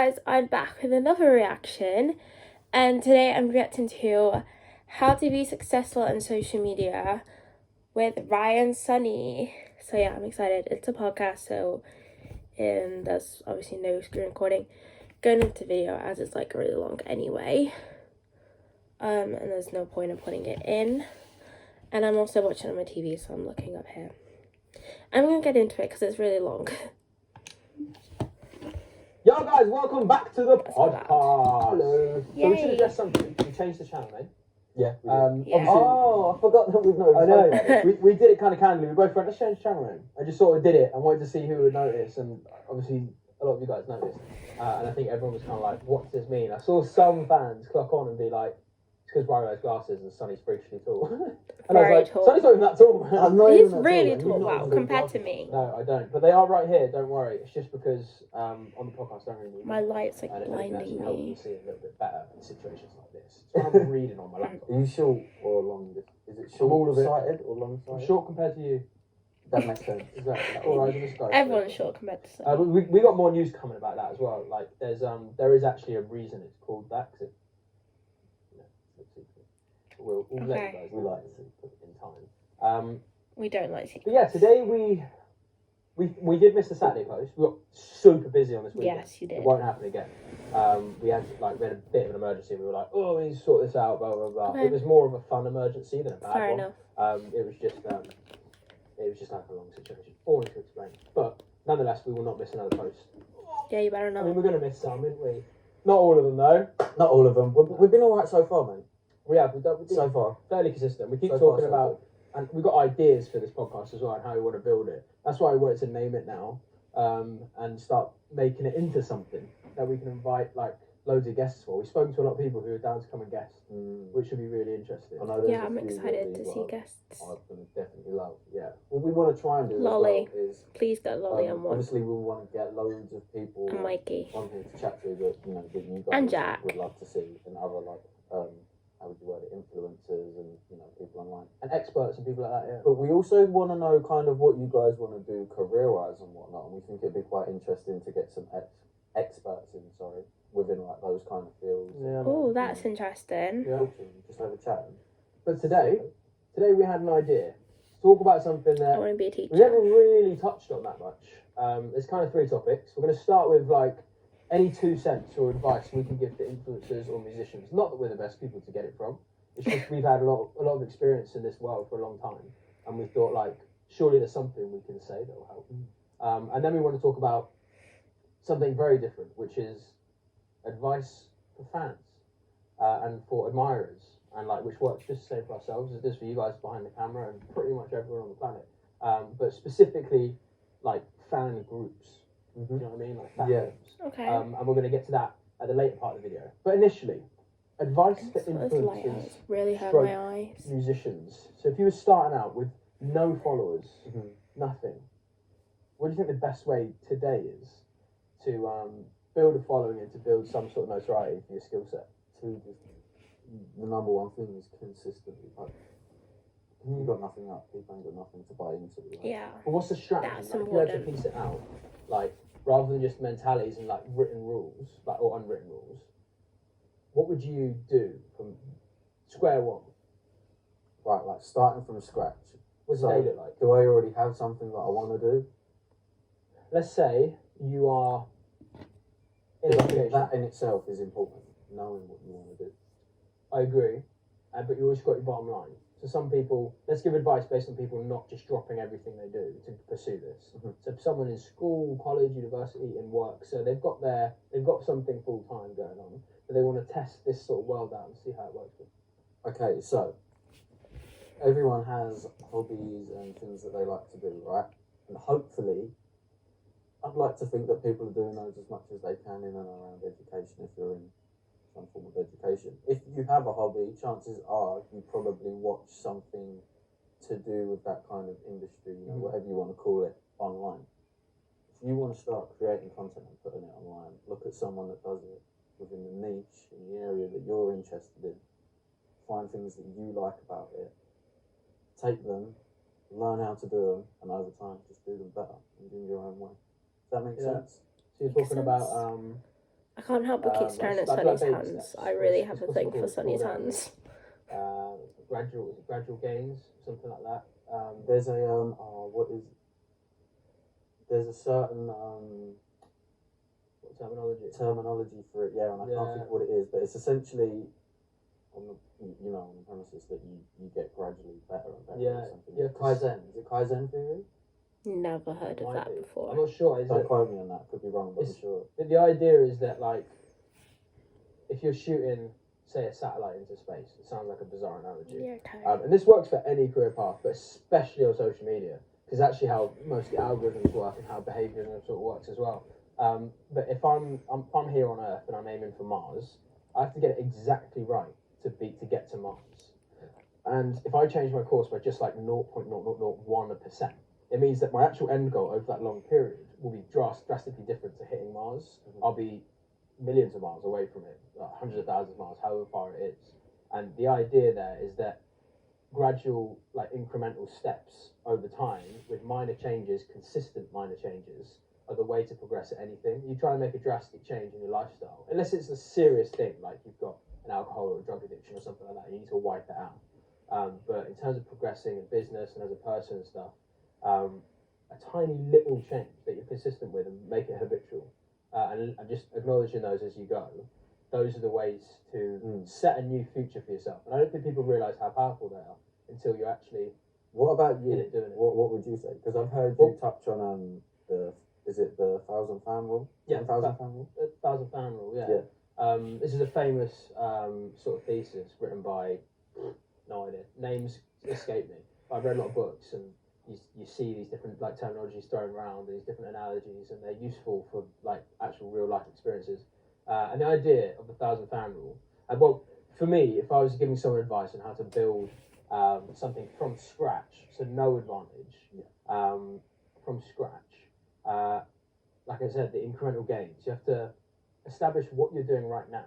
guys, I'm back with another reaction, and today I'm reacting to how to be successful on social media with Ryan Sonny. So yeah, I'm excited. It's a podcast, so there's obviously no screen recording going into video as it's like really long anyway. And there's no point in putting it in. And I'm also watching on my TV, so I'm looking up here. I'm gonna get into it because it's really long. Yo guys, welcome back to the podcast. Hello. So we should address something. We changed the channel name. Yeah. Yeah. Oh, I forgot that we've not. I know. we did it kind of candidly. We both went, let's change the channel name. I just sort of did it and wanted to see who would notice, and obviously a lot of you guys noticed. And I think everyone was kind of like, what does this mean? I saw some fans clock on and be like, it's because Riley has glasses and Sonny's freakishly tall. And Very I was like, tall. Sonny's not even that tall. I'm not He's even that really tall, tall, man. wow, compared to me. No, I don't. But they are right here, don't worry. It's just because on the podcast I don't really need My light's like and it can blinding actually help you me. see a little bit better in situations like this. It's when I'm reading on my laptop. Are you short or long? Is it all of it. short-sighted or I'm long-sighted? short compared to you. That makes sense. Exactly. All right, this guy. Everyone's short compared to But Sonny. we got more news coming about that as well. Like there is actually a reason it's called that. Cause it's a secret. We'll let you guys. We like it in time. We don't like secrets. But yeah, today we did miss the Saturday post. We got super busy on this weekend. Yes, you did. It won't happen again. We had a bit of an emergency. We were like, oh, we need to sort this out. Blah blah blah. Okay. It was more of a fun emergency than a bad Fair one. enough. It was just like a long situation. Boring to explain. But nonetheless, we will not miss another post. Yeah, you better I mean, not. we're going to miss some, aren't we? Not all of them, though. Not all of them. We've been all right so far, man. We have. We've been So far. fairly consistent. We keep So far, talking so about, and we've got ideas for this podcast as well and how we want to build it. That's why we wanted to name it now and start making it into something that we can invite like loads of guests for. We've spoken to a lot of people who are down to come and guest, which would be really interesting. I know there's Yeah, a I'm few excited that to see guests. I'm gonna definitely love. Yeah. What we want to try and do Lolly. as well is Please get Lolly on one. obviously we want to get loads of people And Mikey. on here to chat to that that you guys And Jack. would love to see, and other like how would you word it, influencers and people online. And experts and people like that, yeah. But we also want to know kind of what you guys want to do career-wise and whatnot, and we think it'd be quite interesting to get some experts in, within like those kind of fields. Yeah. Oh, that's interesting. Yeah. Just have a chat. But today we had an idea to talk about something I that want to be a we teacher. never really touched on that much. There's kind of three topics. We're going to start with like any 2 cents or advice we can give to influencers or musicians. Not that we're the best people to get it from. It's just we've had a lot of experience in this world for a long time, and we thought like surely there's something we can say that will help. And then we want to talk about something very different, which is advice for fans and for admirers, and like which works just the same for ourselves as it does for you guys behind the camera and pretty much everyone on the planet. But specifically like fan groups. Do you know what I mean? Like fan groups. Okay. And we're going to get to that at the later part of the video. But initially, advice for This light influencers, has really hurt stroke my eyes. musicians. So if you were starting out with no followers, nothing, what do you think the best way today is to build a following and to build some sort of notoriety for your skill set? The number one thing is consistency. Like, you got nothing up, people ain't got nothing to buy into. Like. Yeah. But what's the strategy? That's Like, if you had to important. piece it out, like rather than just mentalities and like written rules, like or unwritten rules, what would you do from square one? Right, like starting from scratch. What does it look like? Do I already have something that I want to do? Let's say you are in Because I education. think that in itself is important, knowing what you want to do. I agree, but you always got your bottom line. So some people, let's give advice based on people not just dropping everything they do to pursue this. So if someone in school, college, university, in work, so they've got something full time going on, but they want to test this sort of world out and see how it works for them. Okay, so everyone has hobbies and things that they like to do, right? And hopefully, I'd like to think that people are doing those as much as they can in and around education if you're in some form of education. If you have a hobby, chances are you probably watch something to do with that kind of industry, whatever you want to call it, online. If you want to start creating content and putting it online, look at someone that does it within the niche, in the area that you're interested in, find things that you like about it, take them, learn how to do them, and over time just do them better and in your own way. Does that make sense? So you're talking about I can't help but keep staring at like Sonny's baby hands. steps. I really It's have a what's it thing for called? Sonny's Called, hands. gradual gains, something like that. There's a there's a certain What terminology for it, and I can't think of what it is, but it's essentially on the on the premises that you get gradually better and better. Yeah, or something. yeah. Kaizen. Is it Kaizen theory? Never heard of that before. I'm not sure. Don't quote me on that. Could be wrong, but I'm sure. The idea is that, like, if you're shooting, say, a satellite into space, it sounds like a bizarre analogy. Yeah, okay. And this works for any career path, but especially on social media, because actually how most of the algorithms work and how behaviour sort of works as well. But if I'm here on Earth and I'm aiming for Mars, I have to get it exactly right to get to Mars. And if I change my course by just like 0.0001%, it means that my actual end goal over that long period will be drastically different to hitting Mars. Mm-hmm. I'll be millions of miles away from it, hundreds of thousands of miles, however far it is. And the idea there is that gradual, like, incremental steps over time with minor changes, consistent minor changes, are the way to progress at anything. You try and make a drastic change in your lifestyle, unless it's a serious thing, like you've got an alcohol or a drug addiction or something like that, you need to wipe that out. But in terms of progressing in business and as a person and stuff, a tiny little change that you're consistent with and make it habitual, and just acknowledging those as you go, those are the ways to set a new future for yourself. And I don't think people realise how powerful they are until you're actually. What about you? Doing it. What would you say? Because I've heard you touch on the 1,000 fan rule? Yeah, 1,000 fan rule. 1,000 fan rule. Yeah. This is a famous sort of thesis written by, no idea, names escape me. I've read a lot of books, and you see these different, like, terminologies thrown around, these different analogies, and they're useful for, like, actual real life experiences. And the idea of the 1,000 fan rule, well, for me, if I was giving someone advice on how to build something from scratch, so no advantage, from scratch, like I said, the incremental gains. You have to establish what you're doing right now.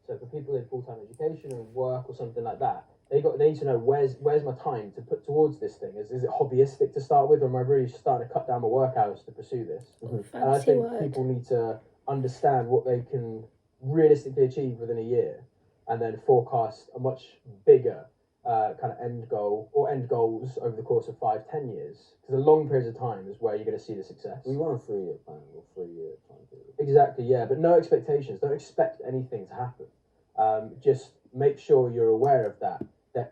So for people in full-time education or work or something like that, they need to know where's my time to put towards this thing. Is it hobbyistic to start with, or am I really starting to cut down my work hours to pursue this? Mm-hmm. And I think people need to understand what they can realistically achieve within a year, and then forecast a much bigger kind of end goal or end goals over the course of 5-10 years. Because a long period of time is where you're going to see the success. We want a 3-year plan or 3-year time period. Exactly, yeah, but no expectations. Don't expect anything to happen. Just make sure you're aware of that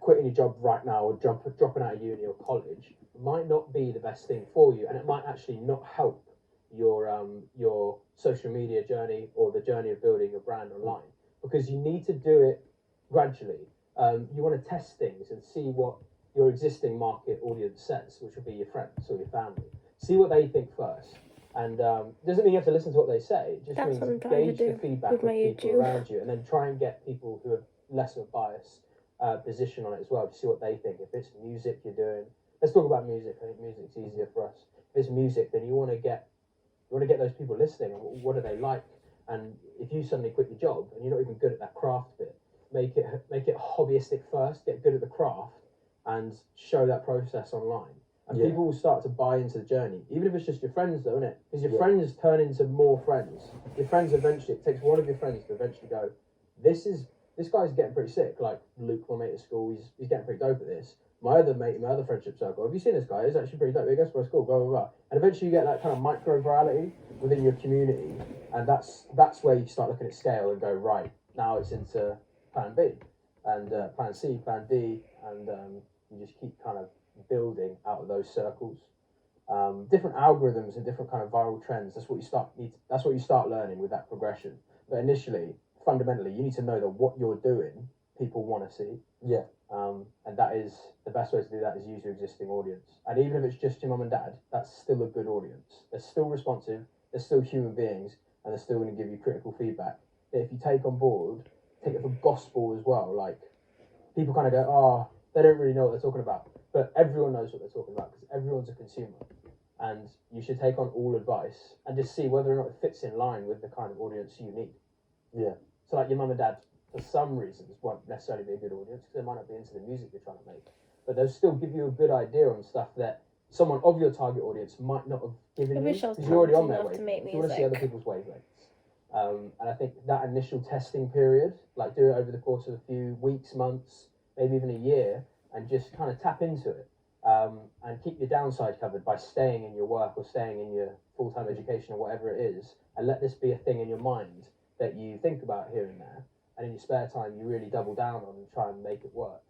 quitting your job right now or dropping out of uni or college might not be the best thing for you, and it might actually not help your social media journey or the journey of building a brand online, because you need to do it gradually. You want to test things and see what your existing market audience says, which will be your friends or your family. See what they think first. And doesn't mean you have to listen to what they say. It just means gauge the feedback of people around you, and then try and get people who have less of a bias position on it as well to see what they think. If it's music you're doing, let's talk about music. I think music's easier for us. If it's music, then you want to get those people listening. And what do they like? And if you suddenly quit your job and you're not even good at that craft bit, make it hobbyistic first. Get good at the craft and show that process online. And people will start to buy into the journey, even if it's just your friends, though, innit? Because your friends turn into more friends. Your friends eventually, it takes one of your friends to eventually go, this guy's getting pretty sick. Like Luke, my mate at school, he's getting pretty dope at this. My other mate in my other friendship circle, have you seen this guy? He's actually pretty dope. He goes to my school, blah, blah, blah. And eventually you get that kind of micro-virality within your community. And that's where you start looking at scale and go, right, now it's into plan B and plan C, plan D. And you just keep kind of building out of those circles. Different algorithms and different kind of viral trends. That's what you start learning with that progression. But initially, fundamentally, you need to know that what you're doing, people want to see. Yeah. And that is the best way to do that is use your existing audience. And even if it's just your mum and dad, that's still a good audience. They're still responsive, they're still human beings, and they're still going to give you critical feedback. That if you take on board, take it for gospel as well. Like, people kind of go, oh, they don't really know what they're talking about. But everyone knows what they're talking about because everyone's a consumer. And you should take on all advice and just see whether or not it fits in line with the kind of audience you need. Yeah. So like your mum and dad, for some reasons, won't necessarily be a good audience because they might not be into the music you're trying to make. But they'll still give you a good idea on stuff that someone of your target audience might not have given you because you're already on their wavelength. You want to see other people's wavelengths. And I think that initial testing period, like do it over the course of a few weeks, months, maybe even a year, and just kind of tap into it, and keep your downside covered by staying in your work or staying in your full-time education or whatever it is, and let this be a thing in your mind that you think about here and there, and in your spare time you really double down on and try and make it work.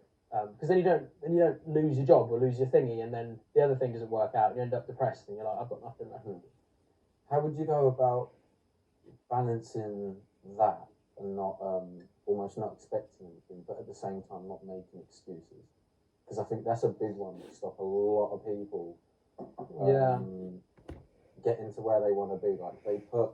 Because then you don't lose your job or lose your thingy, and then the other thing doesn't work out, and you end up depressed, and you're like, I've got nothing left. How would you go about balancing that and not almost not expecting anything, but at the same time not making excuses? Because I think that's a big one that stop a lot of people getting to where they want to be. Like they put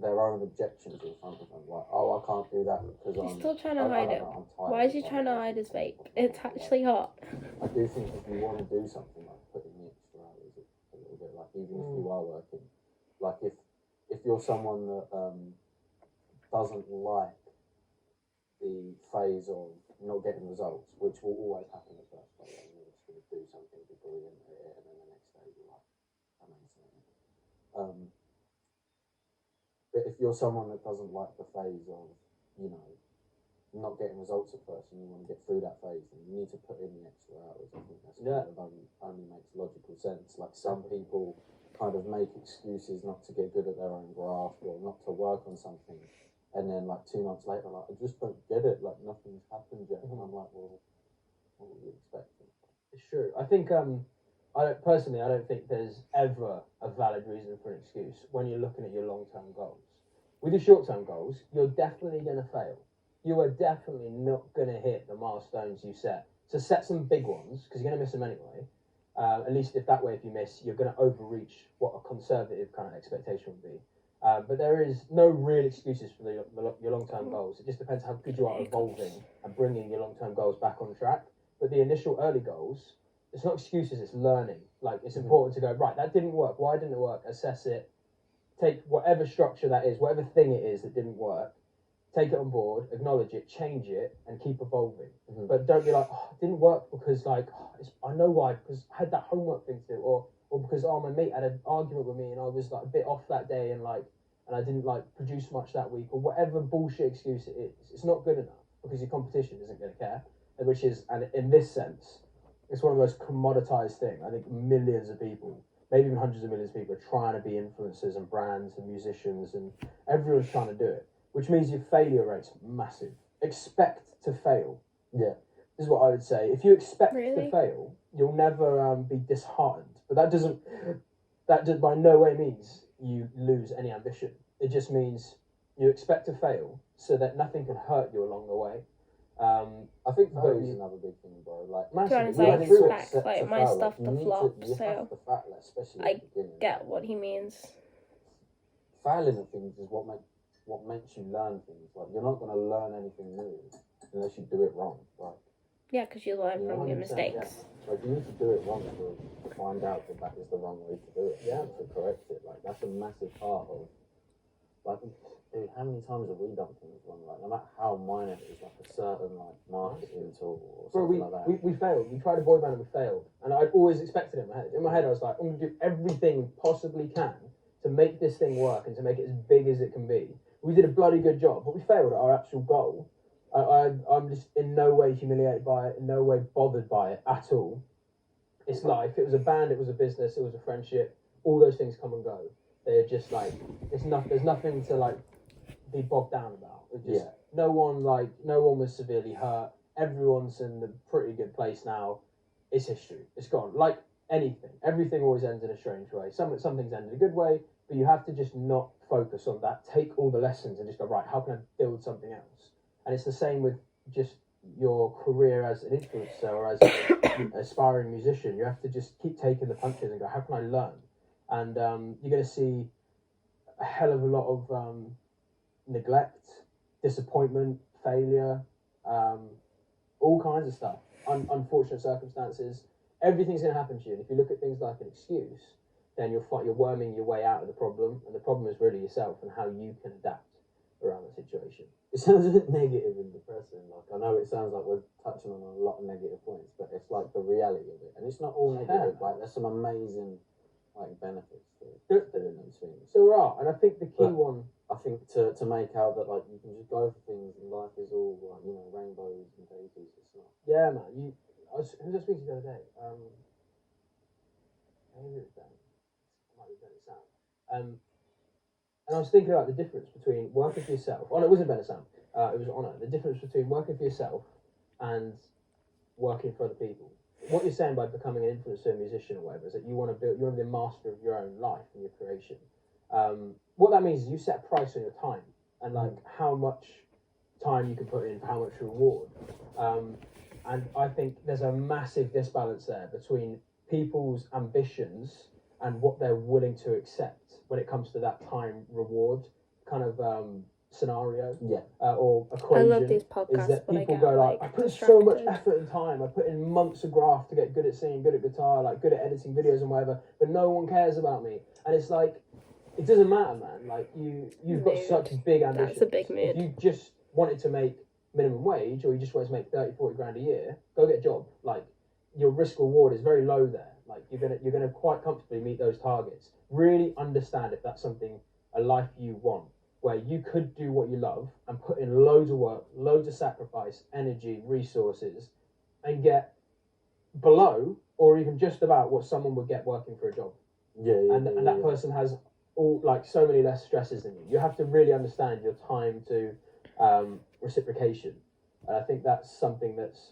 their own objections in front of them, like, oh, I can't do that because He's still trying to hide it. Why is he trying to hide his vape? It's actually hot. I do think if you want to do something, like put in the extra hours a little bit, like even if you are working, like if you're someone that doesn't like the phase of not getting results, which will always happen at first, like you're just going to do something, be brilliant at it, and then the next day you're like, amazing. But if you're someone that doesn't like the phase of, you know, not getting results at first and you want to get through that phase, then you need to put in the extra hours. I think that's kind of only makes logical sense. Like some people kind of make excuses not to get good at their own craft or not to work on something, and then like 2 months later, like, I just don't get it, like nothing's happened yet. And I'm like, well, what were you expecting? It's true. I think I don't think there's ever a valid reason for an excuse when you're looking at your long-term goals. With your short-term goals, you're definitely going to fail. You are definitely not going to hit the milestones you set. So set some big ones, because you're going to miss them anyway. At least if you miss, you're going to overreach what a conservative kind of expectation would be. But there is no real excuses for your long-term goals. It just depends how good you are evolving and bringing your long-term goals back on track. But the initial early goals, it's not excuses, it's learning. Like, it's important to go, right, that didn't work. Why didn't it work? Assess it. Take whatever structure that is, whatever thing it is that didn't work, take it on board, acknowledge it, change it, and keep evolving. But don't be like, oh, it didn't work because, like, I know why, because I had that homework thing to do, or because, oh, my mate had an argument with me and I was, like, a bit off that day and I didn't, like, produce much that week, or whatever bullshit excuse it is. It's not good enough because your competition isn't going to care, which is, and in this sense, it's one of the most commoditized things. I think millions of people, maybe even hundreds of millions of people, are trying to be influencers and brands and musicians, and everyone's trying to do it, which means your failure rate's massive. Expect to fail. Yeah. This is what I would say. If you expect to fail, you'll never be disheartened. But that does by no way means you lose any ambition. It just means you expect to fail so that nothing can hurt you along the way. I think failure is another big thing, bro. Like, like my stuff to flop, so I get what he means. Failing at things is what makes you learn things. Like, you're not going to learn anything new unless you do it wrong. Like, yeah, because you learn from your mistakes. Yeah. Like, you need to do it wrong to find out that is the wrong way to do it. Yeah, to correct it. Like, that's a massive part of. Like, dude, how many times have we done things wrong? Like, no matter how minor it is, like a certain marketing tool or something like that. We failed. We tried a boy band and we failed. And I'd always expected it in my head. In my head, I was like, I'm going to do everything we possibly can to make this thing work and to make it as big as it can be. We did a bloody good job, but we failed at our actual goal. I'm just in no way humiliated by it, in no way bothered by it at all. It's life. It was a band, it was a business, it was a friendship. All those things come and go. They're just like, there's nothing to like be bogged down about. No one was severely hurt. Everyone's in a pretty good place now. It's history. It's gone. Like anything, everything always ends in a strange way. Some things end in a good way, but you have to just not focus on that. Take all the lessons and just go, right, how can I build something else? And it's the same with just your career as an influencer or as an aspiring musician. You have to just keep taking the punches and go, how can I learn? And you're going to see a hell of a lot of neglect, disappointment, failure, all kinds of stuff, unfortunate circumstances. Everything's going to happen to you. And if you look at things like an excuse, then you're worming your way out of the problem. And the problem is really yourself and how you can adapt around the situation. It sounds a bit negative and depressing. Like, I know it sounds like we're touching on a lot of negative points, but it's like the reality of it. And it's not all negative. Like, there's some amazing benefits to doing those things. There are, and I think the key one I think to make out that like you can just go for things and life is all like, you know, rainbows and daisies. It's not. Yeah, man. Who was I speaking to the other day? Maybe it was Dan. It might be Ben and Sam. And I was thinking about the difference between working for yourself. Oh, no, it wasn't Ben and Sam. It was Honor. The difference between working for yourself and working for other people. What you're saying by becoming an influencer, musician, or whatever, is that you want to build. You want to be the master of your own life and your creation. What that means is you set a price on your time and like how much time you can put in for how much reward. And I think there's a massive disbalance there between people's ambitions and what they're willing to accept when it comes to that time reward kind of scenario. Yeah. Or equation. I love these podcasts. Is that when people I go get, like, I put so much distracted. effort and time. I put in months of graft to get good at singing, good at guitar, like good at editing videos and whatever. But no one cares about me. And it's like, it doesn't matter, man. Like you've got such big ambitions. That's a big mood. If you just wanted to make minimum wage, or you just wanted to make 30, 40 grand a year, go get a job. Like your risk reward is very low there. Like you're gonna quite comfortably meet those targets. Really understand if that's something, a life you want, where you could do what you love and put in loads of work, loads of sacrifice, energy, resources, and get below or even just about what someone would get working for a job. And that person has all like so many less stresses than you. You have to really understand your time to reciprocation, and I think that's something that's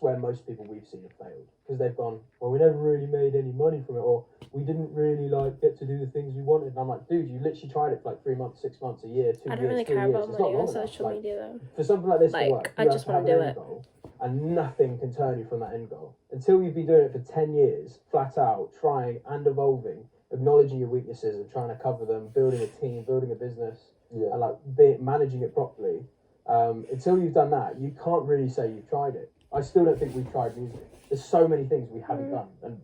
where most people we've seen have failed, because they've gone, well, we never really made any money from it, or we didn't really like get to do the things we wanted. And I'm like, dude, you literally tried it for like 3 months, 6 months, a year, 2 years, I don't really 3 care years. about It's money not on long enough. social Like, media though. for something like this Like, to work, I you just have to wanna have do an it. end goal, and nothing can turn you from that end goal until you've been doing it for 10 years, flat out, trying and evolving, acknowledging your weaknesses and trying to cover them, building a team, building a business, and like managing it properly. Until you've done that, you can't really say you've tried it. I still don't think we've tried music. There's so many things we haven't done, and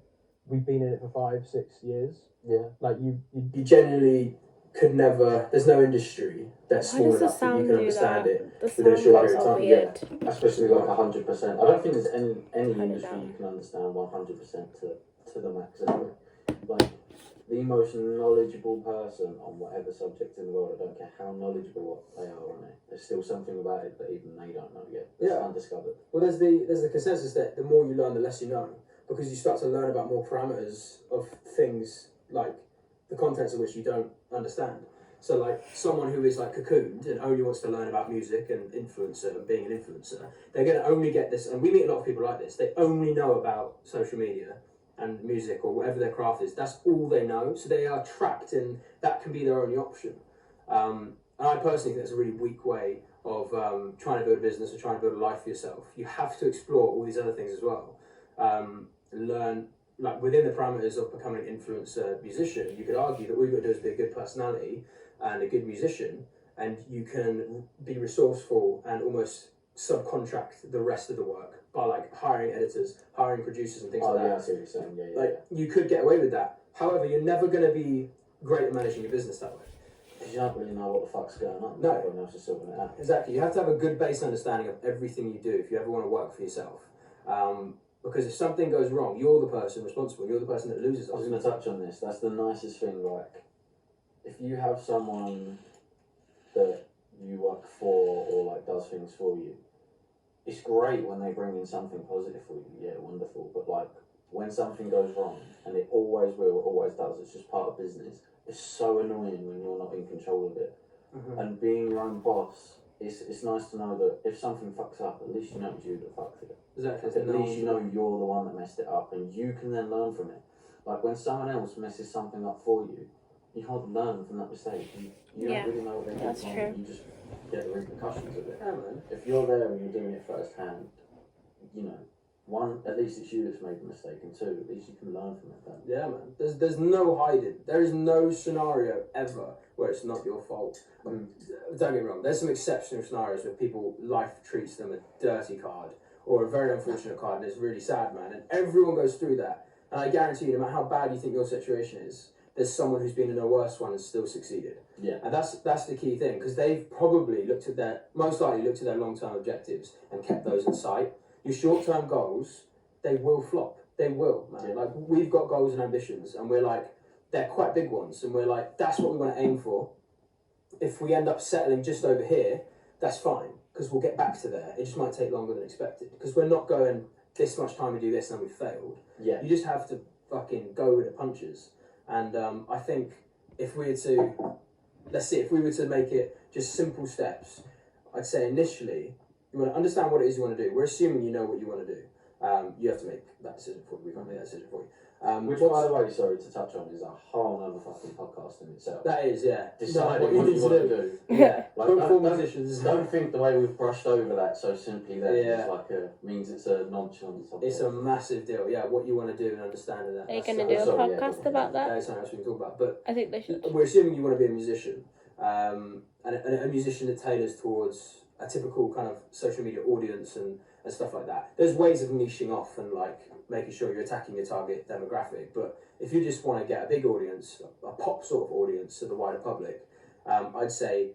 we've been in it for 5, 6 years. Yeah. Like you genuinely could never. There's no industry that's Why small does the enough that you sound can do understand that? it The within a sound short goes period of so time. weird. Yeah, especially like like 100%. I don't think there's any Turn it industry down. you can understand 100% to the max. Anyway. Like the most knowledgeable person on whatever subject in the world, I don't care how knowledgeable they are on it, there's still something about it that even they don't know yet. It's undiscovered. Well, there's the consensus that the more you learn, the less you know, because you start to learn about more parameters of things, like the contents of which you don't understand. So, like someone who is like cocooned and only wants to learn about music and influencer and being an influencer, they're going to only get this. And we meet a lot of people like this. They only know about social media and music or whatever their craft is. That's all they know. So they are trapped in that. Can be their only option. And I personally think that's a really weak way of trying to build a business or trying to build a life for yourself. You have to explore all these other things as well. Learn, like within the parameters of becoming an influencer musician, you could argue that all you've got to do is be a good personality and a good musician, and you can be resourceful and almost subcontract the rest of the work by like hiring editors, hiring producers and things like that. I see what you're saying. Yeah. Like you could get away with that. However, you're never going to be great at managing your business that way. Because you don't really know what the fuck's going on. No. Everyone else is sorting it out. Exactly. You have to have a good base understanding of everything you do if you ever want to work for yourself. Because if something goes wrong, you're the person responsible. You're the person that loses. I was going to touch on this. That's the nicest thing. Like, if you have someone that you work for or like does things for you, it's great when they bring in something positive for you. Yeah, wonderful. But like, when something goes wrong, and it always will, always does, it's just part of business. It's so annoying when you're not in control of it. Mm-hmm. And being your own boss, it's nice to know that if something fucks up, at least you know it's you that fucked it. Exactly. At least you know you're the one that messed it up, and you can then learn from it. Like when someone else messes something up for you, you can't learn from that mistake. You don't really know what they did that's wrong. true. You just get the repercussions of it. Yeah, man. If you're there and you're doing it firsthand, you know, one, at least it's you that's made the mistake, and two, at least you can learn from it then. Yeah, man. There's no hiding. There is no scenario ever where it's not your fault. Don't get me wrong. There's some exceptional scenarios where life treats them a dirty card or a very unfortunate card, and it's really sad, man. And everyone goes through that. And I guarantee you, no matter how bad you think your situation is, there's someone who's been in a worse one and still succeeded. Yeah. And that's the key thing, because they've probably most likely looked at their long-term objectives and kept those in sight. Your short-term goals, they will flop. They will, man. Yeah. Like, we've got goals and ambitions, and we're like, they're quite big ones, and we're like, that's what we want to aim for. if we end up settling just over here, that's fine, because we'll get back to there. It just might take longer than expected, because we're not going this much time to do this and we've failed. Yeah. You just have to fucking go with the punches. And I think if we were to, if we were to make it just simple steps, I'd say initially, you want to understand what it is you want to do. We're assuming you know what you want to do. You have to make that decision for you. We can't make that decision for you. Which, by the way, sorry to touch on, is a whole other fucking podcast in itself. That is, yeah. Decide what you want to do. Yeah. Like, don't think the way we've brushed over that so simply that it's like means it's a nonchalant topic. It's a massive deal, yeah. What you want to do and understanding that. Are you going to do a podcast about that? That's something else we can talk about. But I think they should. We're assuming you want to be a musician, and a musician that tailors towards a typical kind of social media audience and stuff like that. There's ways of niching off and like making sure you're attacking your target demographic. But if you just want to get a big audience, a pop sort of audience to the wider public, I'd say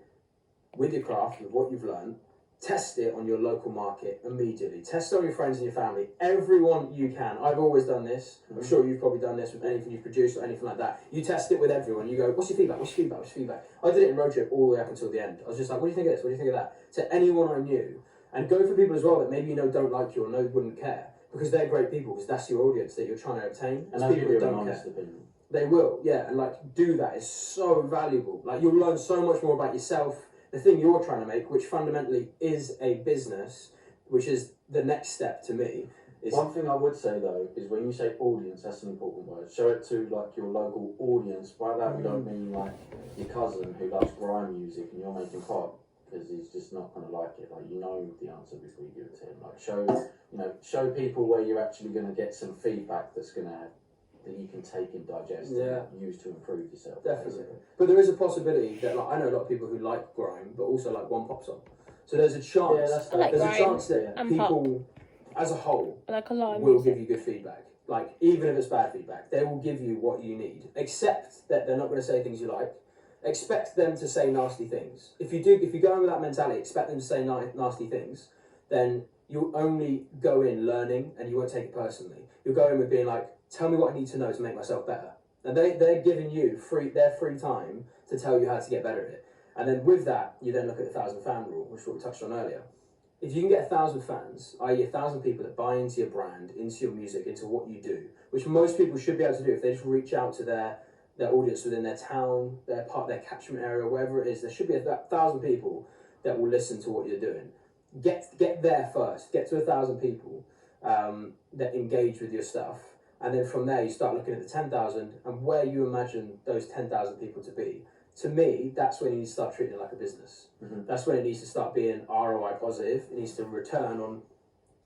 with your craft, with what you've learned, test it on your local market immediately. Test it on your friends and your family. Everyone you can. I've always done this. I'm sure you've probably done this with anything you've produced or anything like that. You test it with everyone. You go, what's your feedback? What's your feedback? What's your feedback? I did it in Road Trip all the way up until the end. I was just like, what do you think of this? What do you think of that? To anyone I knew. And go for people as well that maybe you know don't like you or know wouldn't care. Because they're great people, because that's your audience that you're trying to obtain. And they'll give you an honest care. opinion. They will, yeah. And like, do that. It's so valuable. Like, you'll learn so much more about yourself, the thing you're trying to make, which fundamentally is a business, which is the next step to me. One thing I would say though is when you say audience, that's an important word. Show it to like your local audience. By that we don't mean like your cousin who loves grime music and you're making pop, because he's just not going to like it. Like, you know the answer before you give it to him. Like, show people where you're actually going to get some feedback that you can take and digest and use to improve yourself. Definitely. Basically. But there is a possibility that, like, I know a lot of people who like grime, but also like one pop song. So there's a chance. There's a chance that people, as a whole, will give you good feedback. Like, even if it's bad feedback, they will give you what you need. Except that they're not going to say things you like. Expect them to say nasty things. If you go in with that mentality, expect them to say nasty things, then you'll only go in learning and you won't take it personally. You'll go in with being like, tell me what I need to know to make myself better. And they're giving you their free time to tell you how to get better at it. And then with that, you then look at the 1,000 fan rule, which we touched on earlier. If you can get 1,000 fans, i.e. 1,000 people that buy into your brand, into your music, into what you do, which most people should be able to do if they just reach out to their audience within their town, their catchment area, wherever it is, there should be 1,000 people that will listen to what you're doing. Get there first. Get to 1,000 people that engage with your stuff, and then from there you start looking at the 10,000 and where you imagine those 10,000 people to be. To me, that's when you need to start treating it like a business. Mm-hmm. That's when it needs to start being ROI positive. It needs to return on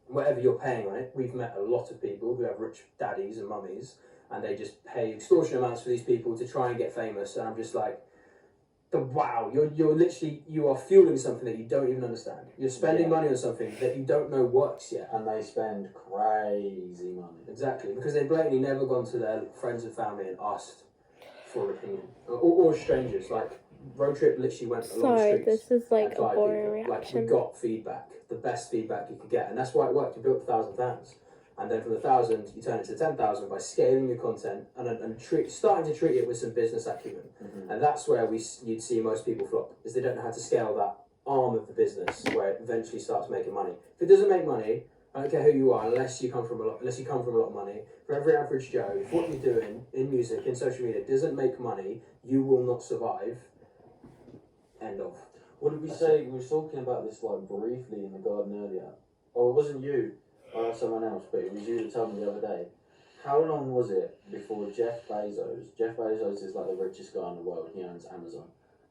whatever you're paying on it. We've met a lot of people who have rich daddies and mummies, and they just pay extortionate amounts for these people to try and get famous. And I'm just like, wow, you are fueling something that you don't even understand. You're spending money on something that you don't know works yet. And they spend crazy money. Exactly, because they've blatantly never gone to their friends and family and asked for an opinion. Or strangers. Like, Road Trip literally went along the streets. This is like a boring reaction. Like, we got feedback, the best feedback you could get. And that's why it worked. You built 1,000 fans. And then from the 1,000, you turn it to 10,000 by scaling your content and starting to treat it with some business acumen. Mm-hmm. And that's where you'd see most people flop, is they don't know how to scale that arm of the business where it eventually starts making money. If it doesn't make money, I don't care who you are, unless you come from a lot of money. For every average Joe, if what you're doing in music, in social media, doesn't make money, you will not survive. End of. What did we say? We were talking about this like briefly in the garden earlier. Oh, it wasn't you. Someone else, but it was you that told me the other day. How long was it before Jeff Bezos is like the richest guy in the world, he owns Amazon.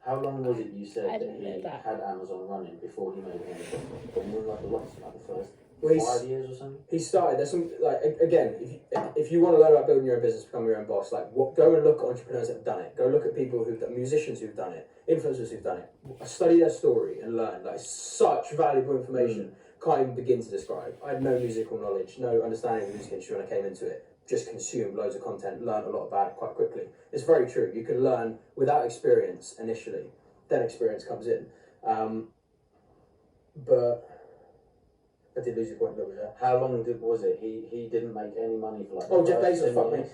How long was it you said that he had Amazon running before he made it on the When you were like the first 5 years or something? He started, there's some, like, again, if you want to learn about building your own business, become your own boss, like, go and look at entrepreneurs that have done it. Go look at people musicians who've done it, influencers who've done it. Study their story and learn. Like, such valuable information. Can't even begin to describe. I had no musical knowledge, no understanding of the music industry when I came into it. Just consumed loads of content, learned a lot about it quite quickly. It's very true. You can learn without experience initially, then experience comes in. But I did lose your point a little bit there. How long was it? He didn't make any money for like. Jeff Bezos, fuck me.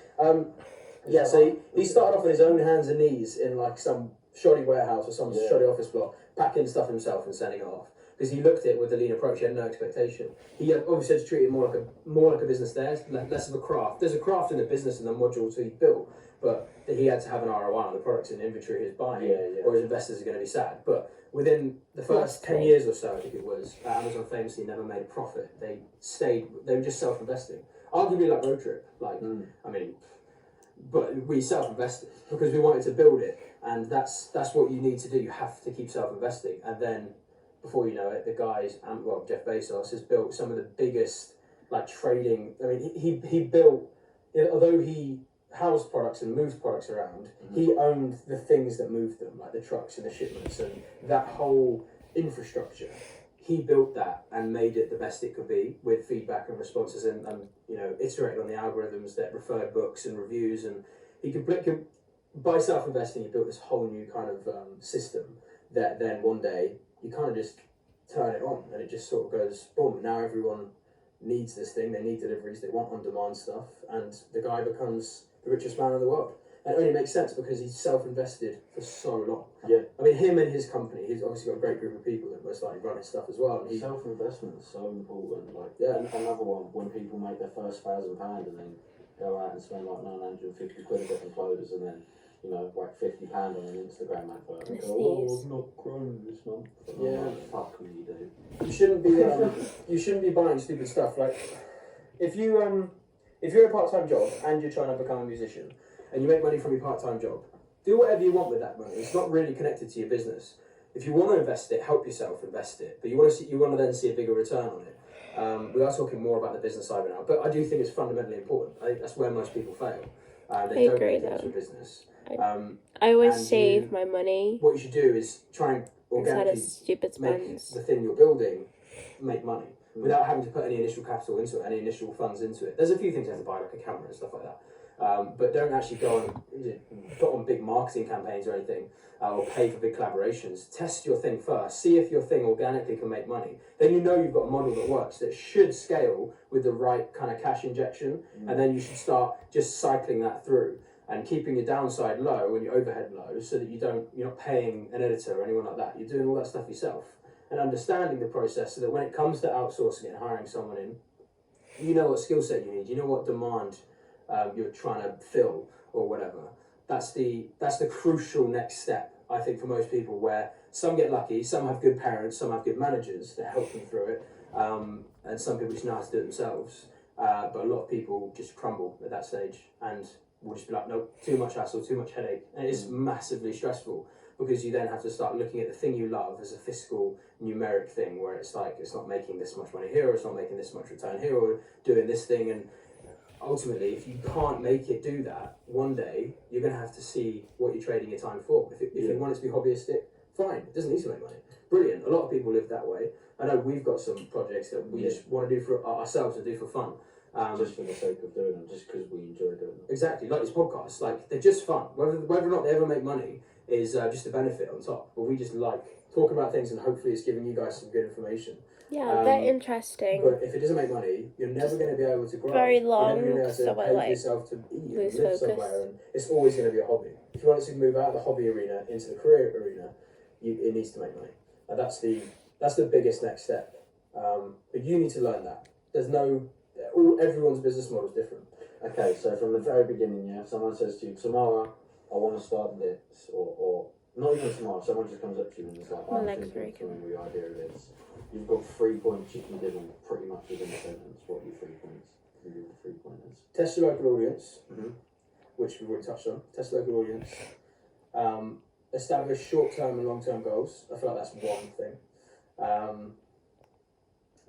Yeah, so he started off on his own hands and knees in like some shoddy warehouse or some shoddy office block, packing stuff himself and sending it off. Because he looked at it with a lean approach, he had no expectation. He obviously had to treat it more like a business there, less of a craft. There's a craft in the business and the modules he built, but he had to have an ROI on the products and inventory he was buying, or his investors are going to be sad. But within the first 10 years or so, I think it was, Amazon famously never made a profit. They were just self-investing. Arguably like Road Trip, I mean, but we self-invested because we wanted to build it, and that's what you need to do. You have to keep self-investing, and then before you know it, the guys, Jeff Bezos has built some of the biggest trading. I mean, he built, although he housed products and moved products around, he owned the things that moved them, like the trucks and the shipments and that whole infrastructure. He built that and made it the best it could be with feedback and responses, and iterated on the algorithms that referred books and reviews, and he could by self-investing, he built this whole new kind of system that then one day you kind of just turn it on and it just sort of goes boom. Now everyone needs this thing. They need deliveries. They want on-demand stuff, and the guy becomes the richest man in the world. And it only makes sense because he's self-invested for so long. Yeah. I mean, him and his company, he's obviously got a great group of people that most likely run his stuff as well. And self-investment is so important. Another one, when people make their first £1,000 and then go out and spend like 950 quid getting clothes, and then like £50 on an Instagram advert and go, I've not grown this month. Fuck me, you do. You shouldn't be buying stupid stuff. Like, if you're a part-time job and you're trying to become a musician and you make money from your part-time job, do whatever you want with that money. It's not really connected to your business. If you want to invest it, help yourself invest it. But you want to then see a bigger return on it. We are talking more about the business side right now, but I do think it's fundamentally important. I think that's where most people fail. They don't agree, get into business. I always save my money. What you should do is try and organically stupid make the thing you're building make money without having to put any initial capital into it, any initial funds into it. There's a few things you have to buy, like a camera and stuff like that. But don't actually go and put on big marketing campaigns or anything, or pay for big collaborations. Test your thing first. See if your thing organically can make money. Then you've got a model that works, that should scale with the right kind of cash injection, and then you should start just cycling that through and keeping your downside low and your overhead low, so that you're not paying an editor or anyone like that. You're doing all that stuff yourself and understanding the process, so that when it comes to outsourcing it and hiring someone in, you know what skill set you need, you know what demand you're trying to fill or whatever. That's the crucial next step, I think, for most people, where some get lucky, some have good parents, some have good managers that help them through it, and some people just know how to do it themselves. But a lot of people just crumble at that stage and will just be like, nope, too much hassle, too much headache. And it's massively stressful, because you then have to start looking at the thing you love as a fiscal numeric thing, where it's like, it's not making this much money here, or it's not making this much return here, or doing this thing. And ultimately, if you can't make it do that, one day you're going to have to see what you're trading your time for. If you want it to be hobbyistic, fine, it doesn't need to make money. Brilliant. A lot of people live that way. I know we've got some projects that we just want to do for ourselves and do for fun. Just for the sake of doing them, just because we enjoy doing them. Exactly, like these podcasts, like, they're just fun. Whether or not they ever make money is just a benefit on top. But we just like talking about things, and hopefully it's giving you guys some good information. Yeah, they're interesting. But if it doesn't make money, you're never going to be able to grow. Very long, you're never going to be able to pay for yourself to eat and live somewhere, and it's always going to be a hobby. If you want to move out of the hobby arena into the career arena, it needs to make money, and that's the biggest next step. But you need to learn that. Everyone's business model is different. Okay, so from the very beginning, if someone says to you, tomorrow I want to start this, or not even tomorrow, someone just comes up to you and is like, I'm thinking through the idea of this. You've got 3 points you can give them pretty much within a sentence. What are your 3 points? Can you give the 3 pointers? Test your local audience, which we've already touched on. Test local audience. Establish short-term and long-term goals. I feel like that's one thing.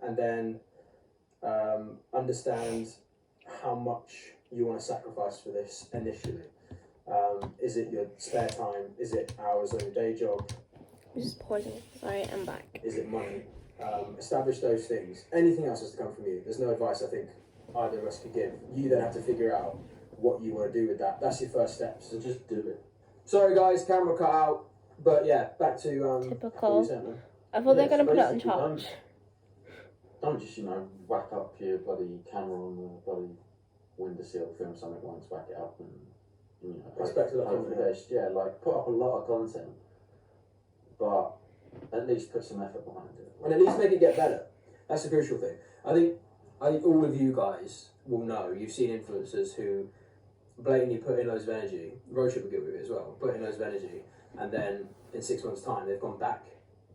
And then understand how much you want to sacrifice for this initially. Is it your spare time? Is it hours on your day job? Just pausing. Sorry, I'm back. Is it money? Establish those things. Anything else has to come from you. There's no advice I think either of us could give. You then have to figure out what you want to do with that. That's your first step. So just do it. Sorry guys, camera cut out. But yeah, back to typical. I thought they're going to put it on charge. Don't just, whack up your bloody camera on the bloody windowsill, film something once, whack it up and Expect a lot of hopefully content. like put up a lot of content, but at least put some effort behind it. And at least make it get better. That's the crucial thing. I think all of you guys will know. You've seen influencers who blatantly put in loads of energy. Roadtrip will get with it as well. Put in loads of energy, and then in 6 months' time they've gone back,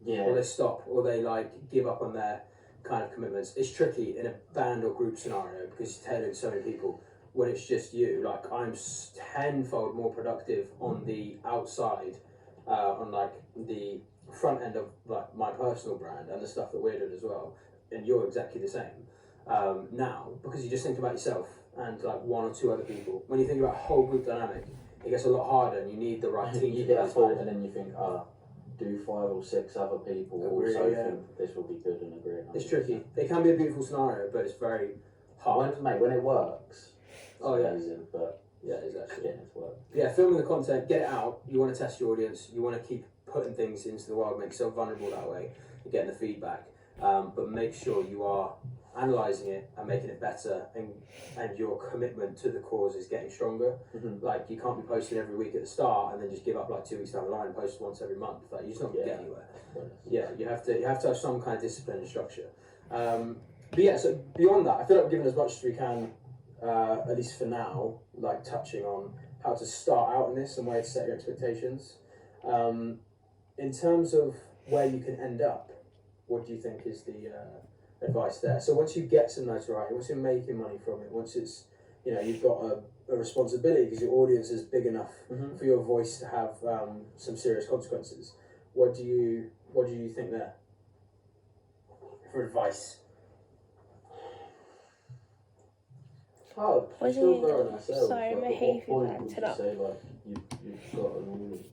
or they stop, or they like give up on their kind of commitments. It's tricky in a band or group scenario because you're tailoring to so many people. When it's just you, like I'm tenfold more productive on the outside, on like the front end of like my personal brand and the stuff that we're doing as well, and you're exactly the same now because you just think about yourself and like one or two other people. When you think about a whole group dynamic, it gets a lot harder, and you need the right team. You get a thought, and then you think, do 5 or 6 other people also think this will be good and agree. It's tricky. It can be a beautiful scenario, but it's very hard. When it works, it's amazing, but yeah, exactly. Getting it to work. Yeah, filming the content, get it out. You want to test your audience. You want to keep putting things into the world, make yourself vulnerable that way, and getting the feedback. But make sure you are analysing it and making it better, and your commitment to the cause is getting stronger. Like you can't be posting every week at the start and then just give up like 2 weeks down the line and post once every month. Like you're just not going to get anywhere. Yeah, you have to have some kind of discipline and structure. But yeah, so beyond that, I feel like we're giving as much as we can, at least for now, like touching on how to start out in this and where to set your expectations. In terms of where you can end up, what do you think is the advice there? So once you get some notoriety, once you're making money from it, once it's, you've got a responsibility because your audience is big enough for your voice to have some serious consequences. What do you think there for advice? Oh, still growing ourselves. Sorry, my hay fever acted up. Say, like, you've got an audience.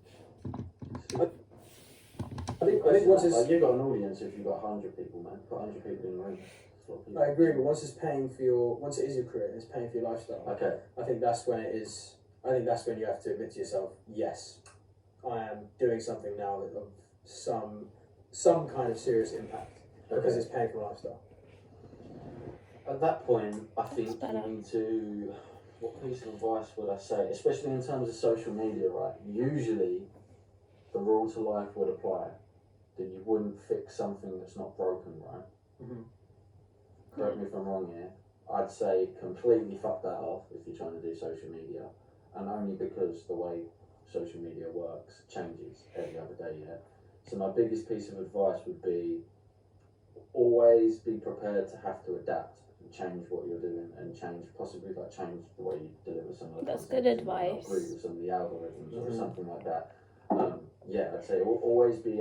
I think once it's... you've got an audience if you've got 100 people, man. Put 100 people in the room. I agree, but once it is your career and it's paying for your lifestyle, okay. I think that's when you have to admit to yourself, yes, I am doing something now that of some kind of serious impact because it's paying for my lifestyle. At that point, I think you need to... What piece of advice would I say? Especially in terms of social media, right? Usually, the rule to life would apply. That you wouldn't fix something that's not broken, right? Correct me if I'm wrong here. I'd say completely fuck that off if you're trying to do social media. And only because the way social media works changes every other day, yeah? So my biggest piece of advice would be always be prepared to have to adapt and change what you're doing and change the way you deliver some of the That's content. good advice. Agree with some of the algorithms or something like that. I'd say always be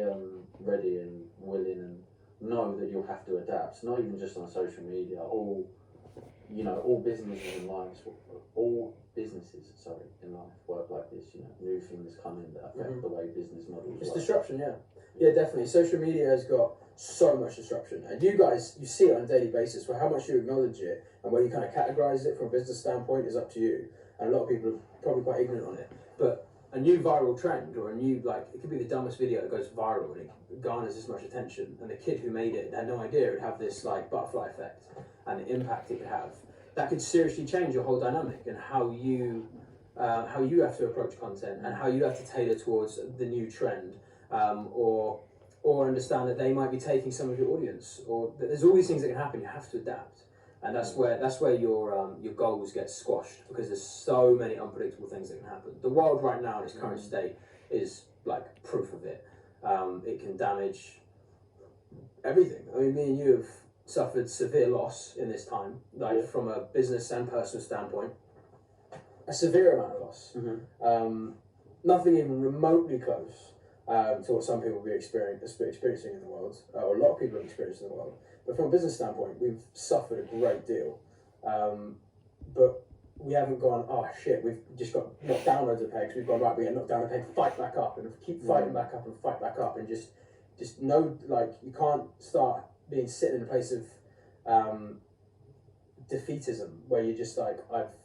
ready and willing and know that you'll have to adapt. Not even just on social media. All businesses in life work like this. New things come in that affect the way business models. It's work. disruption, yeah, definitely. Social media has got so much disruption, and you guys, you see it on a daily basis. For how much you acknowledge it and where you kind of categorize it from a business standpoint is up to you. And a lot of people are probably quite ignorant on it, but a new viral trend or a new, it could be the dumbest video that goes viral and it garners this much attention, and the kid who made it had no idea it would have this butterfly effect and the impact it could have. That could seriously change your whole dynamic and how you have to approach content and how you have to tailor towards the new trend, or understand that they might be taking some of your audience, or there's all these things that can happen. You have to adapt. And that's where your goals get squashed, because there's so many unpredictable things that can happen. The world right now in its current state is proof of it. It can damage everything. I mean, me and you have suffered severe loss in this time, from a business and personal standpoint. A severe amount of loss. Nothing even remotely close to what some people will be experiencing in the world, or a lot of people have experienced in the world. But from a business standpoint, we've suffered a great deal. But we haven't gone, oh shit, we've just got knocked down loads of pegs. We've gone, right, we get knocked down a peg, fight back up, and keep fighting back up and fight back up, and just know, you can't start being sitting in a place of defeatism where you're just I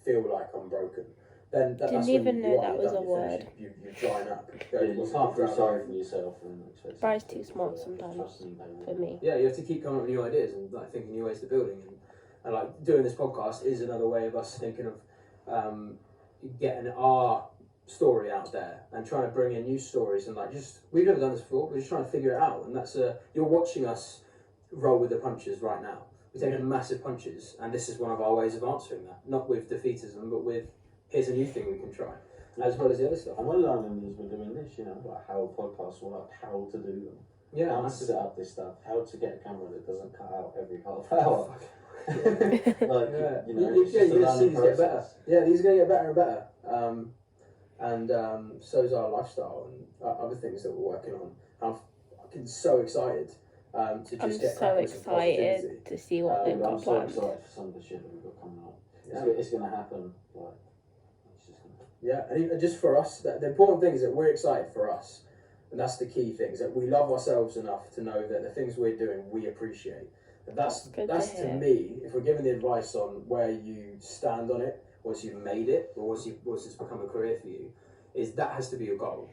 feel like I'm broken. Then Didn't even know that was a word. You're drying up. You can't feel sorry for yourself. Fry's too smart sometimes for me. Yeah, you have to keep coming up with new ideas and thinking new ways to building, and doing this podcast is another way of us thinking of getting our story out there and trying to bring in new stories and like just we've never done this before. We're just trying to figure it out, and that's you're watching us roll with the punches right now. We're taking massive punches, and this is one of our ways of answering that. Not with defeatism, but with here's a new thing we can try, as well as the other stuff. And we're learning as we're doing this, like how podcasts work, how to do them. Yeah, how to set up this stuff, how to get a camera that doesn't cut out every half hour. Like, yeah, it's you're just a going to see learning these get better. process. Yeah, these are going to get better and better. And so is our lifestyle and other things that we're working on. I'm fucking so excited to just I'm get so cracking with some excited positivity. to see what they've I'm got so planned. excited for some of the shit that we've got coming up. Yeah. It's going to happen. Like, it's just gonna... Yeah, and even just for us, the important thing is that we're excited for us. And that's the key thing, is that we love ourselves enough to know that the things we're doing, we appreciate. And that's Good to to hear. me, if we're giving the advice on where you stand on it, once you've made it, or once it's become a career for you, is that has to be your goal.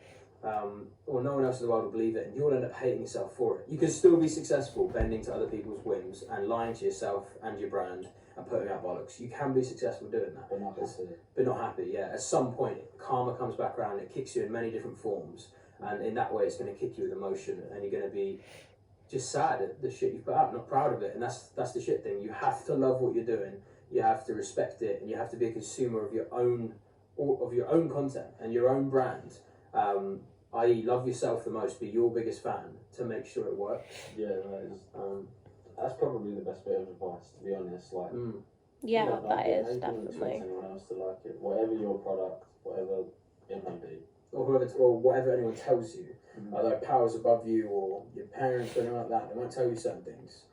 Or no one else in the world will believe it, and you'll end up hating yourself for it. You can still be successful bending to other people's whims and lying to yourself and your brand and putting out bollocks. You can be successful doing that. But not happy. But not happy, yeah. At some point, karma comes back around, it kicks you in many different forms, and in that way it's going to kick you with emotion, and you're going to be just sad at the shit you've put out, not proud of it. And that's the shit thing. You have to love what you're doing, you have to respect it, and you have to be a consumer of your own content and your own brand. I.e. love yourself the most, be your biggest fan to make sure it works. Yeah, that is, that's probably the best bit of advice, to be honest. Like, Yeah, you don't that like it, is how can you expect definitely. anyone else to like it, whatever your product, whatever it may be. Or whatever anyone tells you, either powers above you or your parents or anything like that, they might tell you certain things.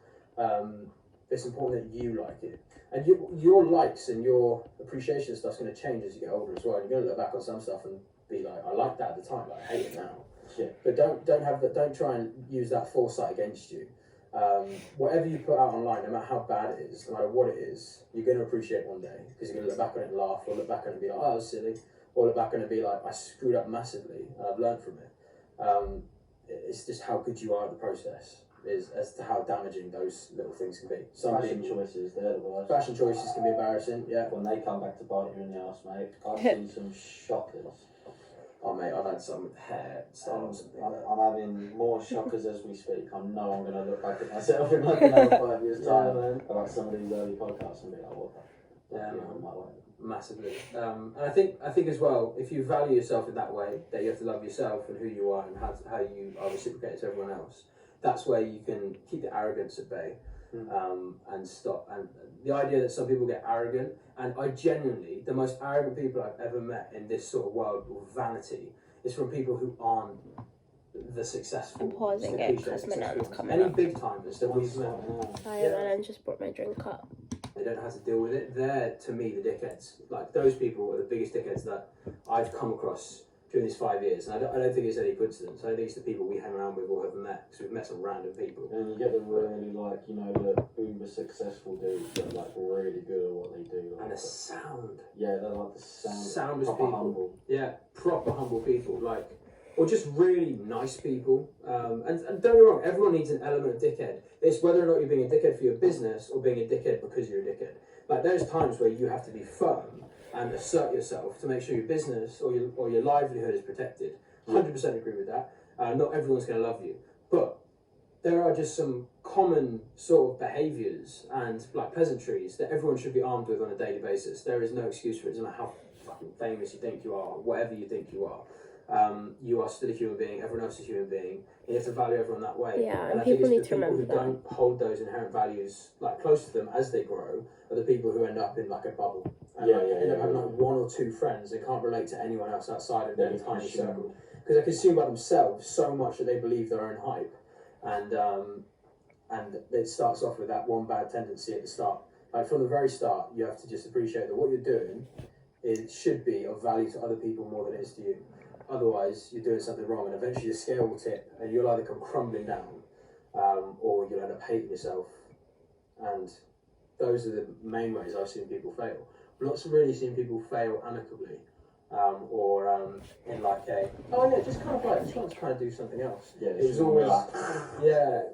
It's important that you like it. And your likes and your appreciation of stuff's going to change as you get older as well. You're going to look back on some stuff and be like, I liked that at the time, but I hate it now. Yeah. But don't try and use that foresight against you. Whatever you put out online, no matter how bad it is, no matter what it is, you're going to appreciate one day, because you're going to look back on it and laugh, or look back on it and be like, oh, that was silly, or look back on it and be like, I screwed up massively and I've learned from it. It's just how good you are at the process, is as to how damaging those little things can be. Fashion choices, they're the worst. Fashion choices can be embarrassing, yeah. When they come back to bite you in the arse, mate, I've seen some shockers. Oh mate, I've had some hair styles. I'm having more shockers as we speak. I know I'm going to look back at myself in like another 5 years' time, man. about some of these early podcasts and be like, what the Yeah, fuck man. am I like? Massively. And I think as well, if you value yourself in that way, that you have to love yourself and who you are and how you are reciprocated to everyone else, that's where you can keep the arrogance at bay. And stop. And the idea that some people get arrogant, and I genuinely, the most arrogant people I've ever met in this sort of world of vanity is from people who aren't the successful. I'm pausing it because my nan's coming Any up. big timers that we've met, Sorry, my nan just brought my drink up. they don't know how to deal with it. They're, to me, the dickheads. Like, those people are the biggest dickheads that I've come across during these 5 years. And I don't think it's any coincidence. I think it's the people we hang around with or have met, because we've met some random people. And you get the really, like, the uber successful dudes that are, like, really good at what they do. Like, And the sound. yeah, they're like the Soundest proper people. humble. Yeah, proper humble people. Like, or just really nice people. And don't get me wrong, everyone needs an element of dickhead. It's whether or not you're being a dickhead for your business or being a dickhead because you're a dickhead. Like, there's times where you have to be firm and assert yourself to make sure your business or your livelihood is protected. 100% agree with that. Not everyone's going to love you, but there are just some common sort of behaviours and like pleasantries that everyone should be armed with on a daily basis. There is no excuse for it. It doesn't matter how fucking famous you think you are, whatever you think you are. You are still a human being. Everyone else is a human being. And you have to value everyone that way. Yeah, and and I think people it's need the to people remember who that. don't hold those inherent values like close to them as they grow are the people who end up in like a bubble. And end up having like one or two friends and can't relate to anyone else outside of their tiny circle, because they're consumed by themselves so much that they believe their own hype, and it starts off with that one bad tendency at the start. Like, from the very start, you have to just appreciate that what you're doing should be of value to other people more than it is to you. Otherwise, you're doing something wrong, and eventually the scale will tip, and you'll either come crumbling down, or you'll end up hating yourself. And those are the main ways I've seen people fail. I've not really seen people fail amicably, or in like just kind of trying to do something else. Yeah, It was always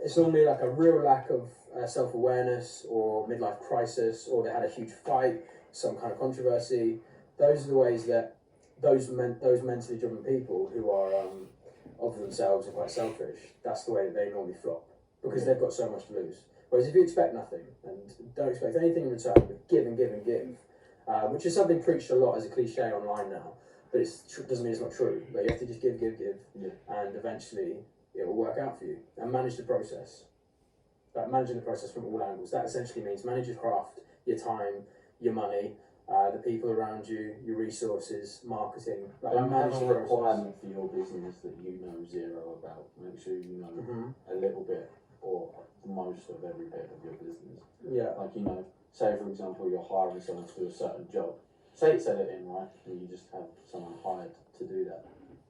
it's normally like a real lack of self-awareness or midlife crisis, or they had a huge fight, some kind of controversy. Those are the ways that those mentally driven people who are of themselves and quite selfish, that's the way that they normally flop, because they've got so much to lose. Whereas if you expect nothing and don't expect anything in return, but give and give and give, which is something preached a lot as a cliche online now, but it doesn't mean it's not true. But you have to just give, and eventually it will work out for you. And manage the process. Like managing the process from all angles. That essentially means manage your craft, your time, your money, the people around you, your resources, marketing. Like Don't have manage a the process. requirement for your business that you know zero about. Make sure you know a little bit or most of every bit of your business. Yeah. Like, you know, say for example you're hiring someone to do a certain job. Say it's editing, right? And you just have someone hired to do that.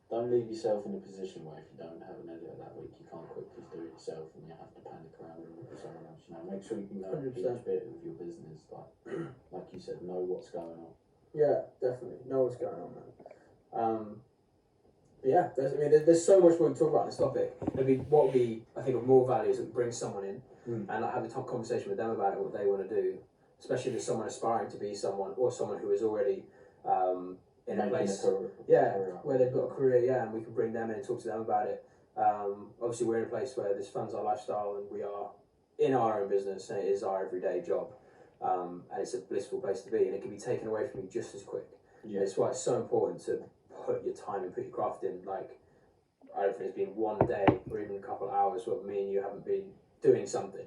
Don't leave yourself in a position where if you don't have an editor that week, you can't quickly do it yourself and you have to panic around and look for someone else. You know, make sure you know 100%. each bit of your business. Like you said, know what's going on. Yeah, definitely. Know what's going on, man. But yeah, there's so much more to talk about on this topic. What would be, I think, of more value is that we bring someone in and like, have a conversation with them about it, what they want to do, especially if there's someone aspiring to be someone or someone who is already in a place, where they've got a career, and we can bring them in and talk to them about it. Obviously, we're in a place where this funds our lifestyle, and we are in our own business, and it is our everyday job, and it's a blissful place to be, and it can be taken away from you just as quick. Yeah. It's why it's so important to put your time and put your craft in. Like, I don't think it's been one day or even a couple of hours where me and you haven't been doing something.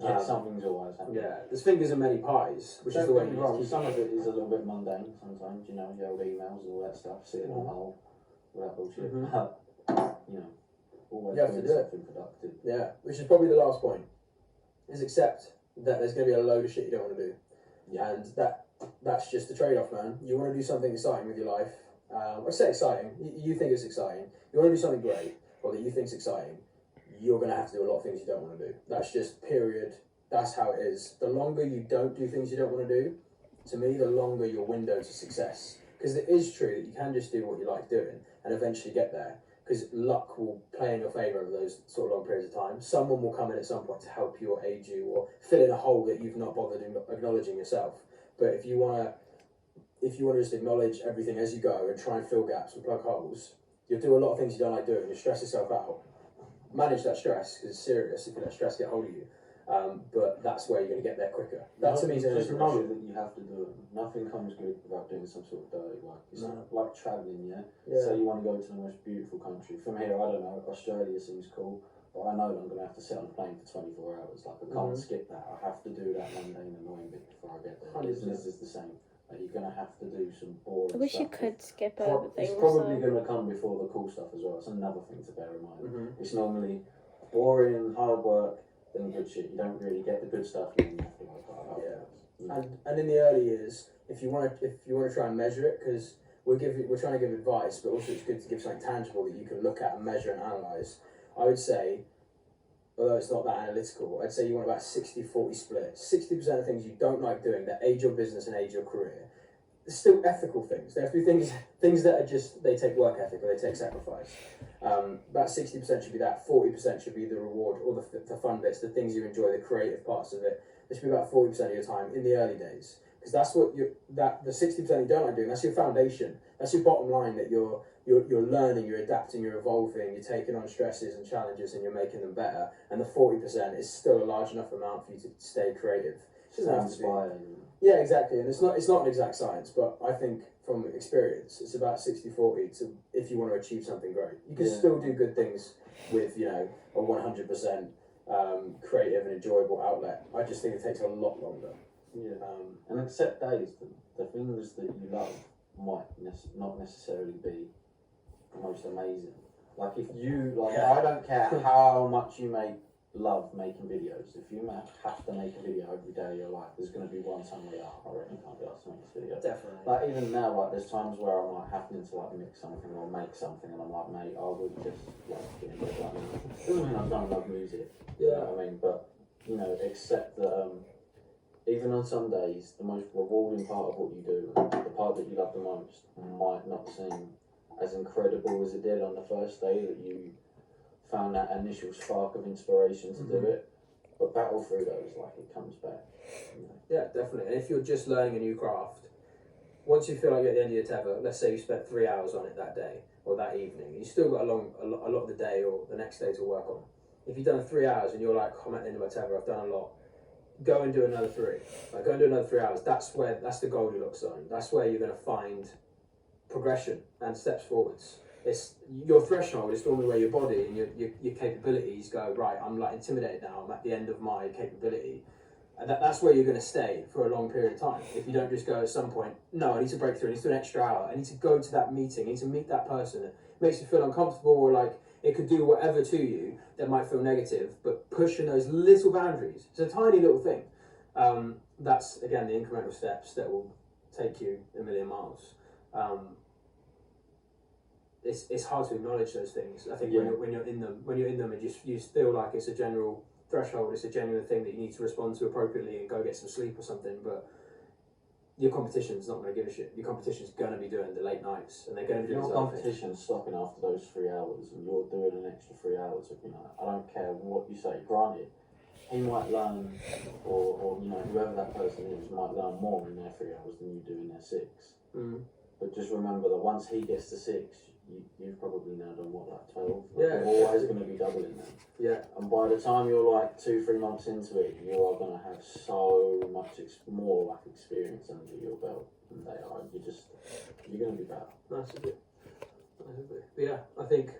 Yeah, something's always happening. Yeah, there's fingers in many pies, which is the way you wrong. Some of it is a little bit mundane sometimes, you know, the old emails and all that stuff, sitting on hold, all that bullshit. You know, always you have to do something productive. Yeah, which is probably the last point, is accept that there's going to be a load of shit you don't want to do. Yeah. And that's just the trade-off, man. You want to do something exciting with your life. I say exciting, you think it's exciting. You want to do something great, or that you think is exciting. You're going to have to do a lot of things you don't want to do. That's just period. That's how it is. The longer you don't do things you don't want to do, to me, the longer your window to success. Because it is true that you can just do what you like doing and eventually get there. Because luck will play in your favour over those sort of long periods of time. Someone will come in at some point to help you or aid you or fill in a hole that you've not bothered acknowledging yourself. But if you want to just acknowledge everything as you go and try and fill gaps and plug holes, you'll do a lot of things you don't like doing. You'll stress yourself out. Manage that stress, because it's serious if you let stress get hold of you. But that's where you're going to get there quicker. That to me is just know that you have to do it. Nothing comes good without doing some sort of dirty work. It's like travelling, yeah? So you want to go to the most beautiful country. From here, I don't know, Australia seems cool, but I know that I'm going to have to sit on a plane for 24 hours. Like, I can't skip that. I have to do that mundane, annoying bit before I get there. Business is the same. Like, you're going to have to do some boring stuff. I wish you could skip over things. It's probably going to come before the cool stuff as well. It's another thing to bear in mind. It's normally boring, hard work, then good shit. You don't really get the good stuff. And you have to work hard. Yeah. And in the early years, if you want to try and measure it, because we're trying to give advice, but also it's good to give something tangible that you can look at and measure and analyse. I would say, although it's not that analytical, I'd say you want about 60-40 split. 60% of things you don't like doing that aid your business and aid your career. There's still ethical things. There have to be things that are just, they take work ethic or they take sacrifice. About 60% should be that. 40% should be the reward or the fun bits, the things you enjoy, the creative parts of it. There should be about 40% of your time in the early days. Because that's what the 60% you don't like doing, that's your foundation. That's your bottom line, that you're learning, you're adapting, you're evolving, you're taking on stresses and challenges and you're making them better. And the 40% is still a large enough amount for you to stay creative. Yeah, exactly. And it's not an exact science, but I think from experience, it's about 60-40 to if you want to achieve something great. You can still do good things with, a 100% creative and enjoyable outlet. I just think it takes a lot longer. Yeah. And accept days, the things that you love might not necessarily be the most amazing. Like if you, I don't care how much you love making videos. If you have to make a video every day of your life, there's going to be one time where I really can't be asked to make this video. Definitely. Like even now, there's times where I'm having to mix something or make something, and I'm like, mate, I would just doesn't mean I don't love music. Yeah. You know what I mean? But accept that. Even on some days, the most rewarding part of what you do, the part that you love the most, might not seem as incredible as it did on the first day that you found that initial spark of inspiration to do it. But battle through those, it comes back. Yeah, definitely. And if you're just learning a new craft, once you feel like you're at the end of your tether, let's say you spent 3 hours on it that day or that evening, you still got a lot of the day or the next day to work on. If you've done 3 hours and you're like, I'm at the end of my tether, I've done a lot, go and do another 3. Like, go and do another 3 hours. That's the Goldilocks zone. That's where you're going to find progression and steps forwards. It's your threshold is normally where your body and your capabilities go, right, I'm like intimidated now, I'm at the end of my capability. And that's where you're going to stay for a long period of time. If you don't just go at some point, no, I need to break through, I need to do an extra hour, I need to go to that meeting, I need to meet that person. It makes you feel uncomfortable, or like it could do whatever to you that might feel negative, but pushing those little boundaries, it's a tiny little thing. That's, again, the incremental steps that will take you a million miles. It's hard to acknowledge those things. I think when you're in them, and you feel like it's a general threshold, it's a genuine thing that you need to respond to appropriately and go get some sleep or something. But your competition's not going to give a shit. Your competition's going to be doing the late nights, and they're going to be doing your competition's stopping after those 3 hours, and you're doing an extra 3 hours. You know, I don't care what you say. Granted, he might learn, or you know, whoever that person is might learn more in their 3 hours than you do in their 6. But just remember that once he gets to 6, you've probably now done what, like 12? Yeah. You're always going to be doubling them. Yeah. And by the time you're like 2-3 months into it, you are going to have so much more like experience under your belt than they are. You're going to be better. Massively. But yeah, I think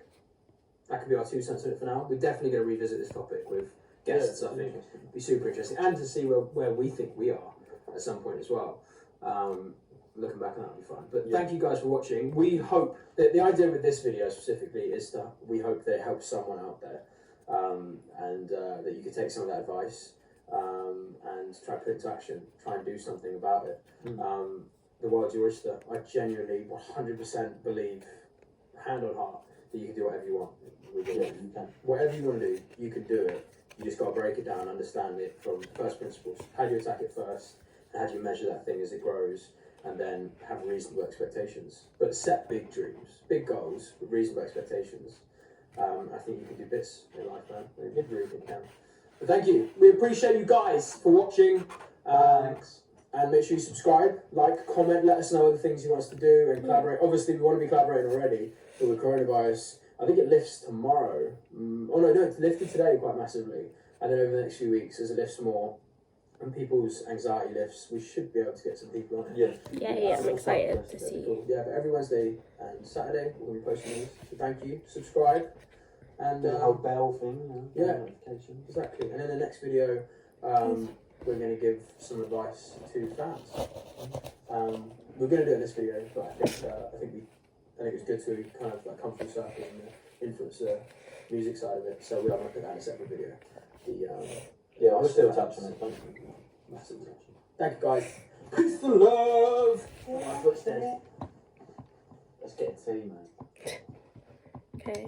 that could be our 2 cents on it for now. We're definitely going to revisit this topic with guests. I think it'd be super interesting, and to see where we think we are at some point as well. Looking back on that would be fun. But thank you guys for watching. We hope that the idea with this video specifically is that we hope that it helps someone out there, and that you could take some of that advice and try to put it into action, try and do something about it. The world's your oyster. I genuinely 100% believe, hand on heart, that you can do whatever you want. You can. Whatever you want to do, you can do it. You just got to break it down, understand it from first principles. How do you attack it first? And how do you measure that thing as it grows? And then have reasonable expectations. But set big dreams, big goals, with reasonable expectations. I think you can do bits in life, man. You really can. But thank you. We appreciate you guys for watching. Thanks. And make sure you subscribe, like, comment, let us know other things you want us to do and collaborate. Obviously, we want to be collaborating already, but with coronavirus, I think it lifts tomorrow. Oh no, it's lifted today quite massively. And then over the next few weeks, as it lifts more, and people's anxiety lifts, we should be able to get some people on it. Yeah, I'm excited to see. Cool. Yeah, but every Wednesday and Saturday we're going to be posting these. So thank you, subscribe, and the whole bell thing. Notifications. Exactly. And in the next video, we're going to give some advice to fans. We're going to do it in this video, but I think it's good to kind of like come full circle and influence the music side of it. So we are going to put that in a separate video. Yeah, I'm still touching it. Massive touching. Thank you guys. Peace and love. My footsteps. Let's get a tea, man. Okay.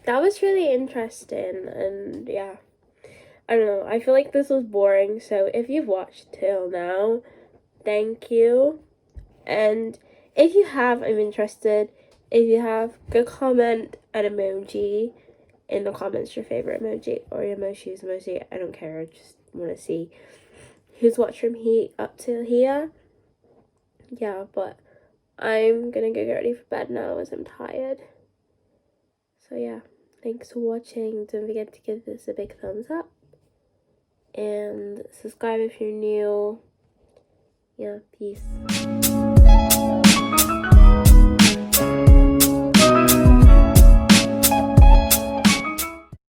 That was really interesting, and yeah. I don't know, I feel like this was boring, so if you've watched till now, thank you. And if you have, I'm interested. If you have, go comment an emoji in the comments, your favorite emoji or your most used emoji. I don't care, I just want to see who's watched from here up to here. Yeah, but I'm gonna go get ready for bed now as I'm tired. So yeah, thanks for watching. Don't forget to give this a big thumbs up. And subscribe if you're new. Yeah, peace.